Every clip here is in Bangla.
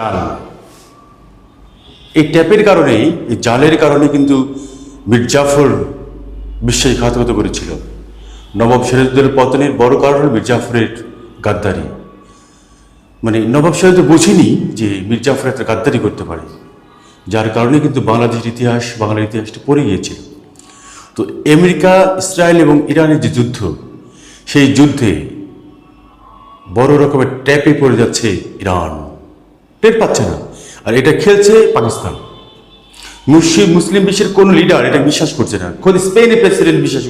জাল, এই ট্যাপের কারণেই, এই জালের কারণে কিন্তু মীর জাফর বিশ্বাসঘাতকতা করেছিল। নবাব সিরাজউদ্দৌলার পতনের বড় কারণ হল মীর জাফরের গাদ্দারি। মানে নবাব সিরাজ বোঝেনি যে মীর জাফর একটা গাদ্দারি করতে পারে, যার কারণে কিন্তু বাংলাদেশের ইতিহাস, বাংলার ইতিহাসটা পড়ে গিয়েছিল। তো আমেরিকা, ইসরায়েল এবং ইরানের যে যুদ্ধ, সেই যুদ্ধে বড় রকমের ট্যাপে পড়ে যাচ্ছে ইরান, টের পাচ্ছে না। আর এটা খেলছে পাকিস্তান। মুসলিম বিশ্বের কোন লিডার এটা বিশ্বাস করছে না। খোদ স্পেনের প্রেসিডেন্ট বিশ্বাস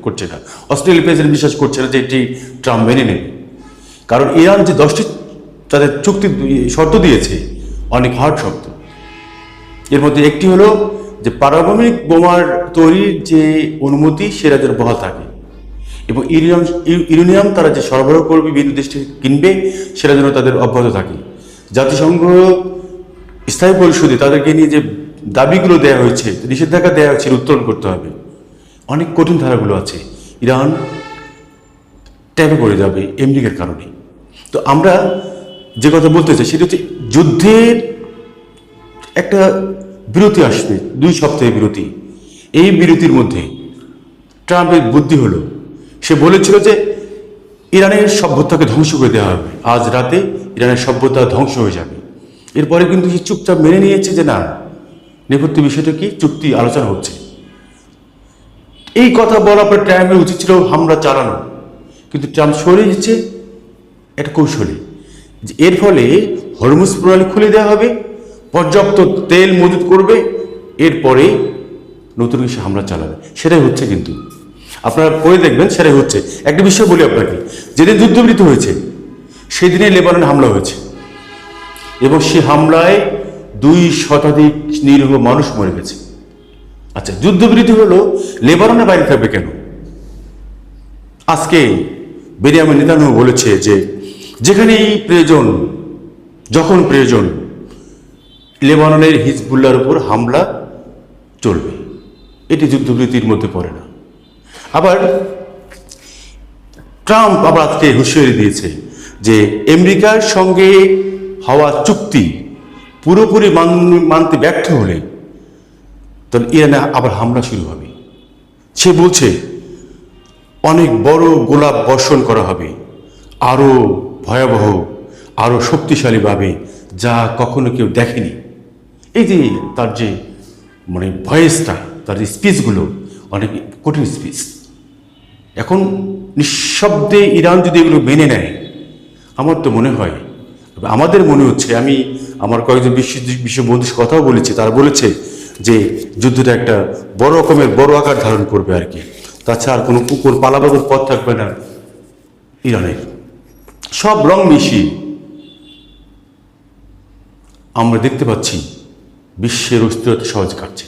করছে না, অস্ট্রেলিয়ার প্রেসিডেন্ট বিশ্বাস করছে না যে এটি ট্রাম্প মেনে নেবে। কারণ ইরান যে 10টি তাদের চুক্তি শর্ত দিয়েছে, অনেক হার্ড শর্ত। এর মধ্যে একটি হলো যে পারমাণবিক বোমার তৈরির যে অনুমতি সেটা যেন বহাল থাকে, এবং ইউরেনিয়াম তারা যে সরবরাহ করবে, বিভিন্ন দেশ থেকে কিনবে, সেটা যেন তাদের অব্যাহত থাকে। জাতিসংঘ স্থায়ী পরিষদে তাদেরকে নিয়ে যে দাবিগুলো দেওয়া হয়েছে, নিষেধাজ্ঞা দেওয়া হয়েছে, উত্তোলন করতে হবে। অনেক কঠিন ধারাগুলো আছে। ইরান ট্যাপে পড়ে যাবে আমেরিকার কারণে। তো আমরা যে কথা বলতে চাই সেটা হচ্ছে, যুদ্ধের একটা বিরতি আসবে, 2 সপ্তাহের বিরতি। এই বিরতির মধ্যে ট্রাম্পের বুদ্ধি হলো, সে বলেছিল যে ইরানের সভ্যতাকে ধ্বংস করে দেওয়া হবে, আজ রাতে ইরানের সভ্যতা ধ্বংস হয়ে যাবে। এরপরে কিন্তু সে চুপচাপ মেনে নিয়েছে যে না, নেপথ্য বিষয়টা কি, চুক্তি আলোচনা হচ্ছে। এই কথা বলার পর ট্রাম্পের উচিত ছিল হামলা চালানো, কিন্তু ট্রাম্প সরে যাচ্ছে একটা কৌশলে, যে এর ফলে হরমুজ প্রণালী খুলে দেওয়া হবে, পর্যাপ্ত তেল মজুত করবে, এরপরে নতুন কিছু হামলা চালাবে। সেটাই হচ্ছে, কিন্তু আপনারা পরে দেখবেন সেটাই হচ্ছে। একটা বিষয় বলি আপনাকে, যেদিন যুদ্ধবিরতি হয়েছে সেদিনে লেবাননে হামলা হয়েছে, এবং সে হামলায় 2 শতাধিক নিরীহ মানুষ মরে গেছে। আচ্ছা, যুদ্ধবিরতি হলো, লেবাননের বাইরে থাকবে কেন? আজকে বেনিয়ামিন নেতানিয়াহু বলেছে যে যেখানেই প্রয়োজন, যখন প্রয়োজন, লেবাননের হিজবুল্লাহর উপর হামলা চলবে। এটি যুদ্ধবিরতির মধ্যে পড়ে না। আবার ট্রাম্প আবার আজকে হুঁশিয়ারি দিয়েছে যে আমেরিকার সঙ্গে হওয়া চুক্তি পুরোপুরি মানতে ব্যর্থ হলে তাহলে ইরানে আবার হামলা শুরু হবে। সে বলছে অনেক বড় গোলাপ বর্ষণ করা হবে, আরও ভয়াবহ, আরও শক্তিশালীভাবে, যা কখনো কেউ দেখেনি। এই যে তার যে মানে ভয়েসটা, তার স্পিচগুলো অনেক কঠিন স্পিচ। এখন নিঃশব্দে ইরান যদি এগুলো মেনে নেয়, আমার তো মনে হয়, আমাদের মনে হচ্ছে, আমি আমার কয়েকজন বিশ্ব বন্ধুর কথাও বলেছি, তারা বলেছে যে যুদ্ধটা একটা বড় রকমের বড় আকার ধারণ করবে আর কি। তাছাড়া কোনো কুকুর পালাবাদুর পথ থাকবে না ইরানের। সব রং মিশিয়ে আমরা দেখতে পাচ্ছি বিশ্বের অস্থিরতা সহজ কাটছে।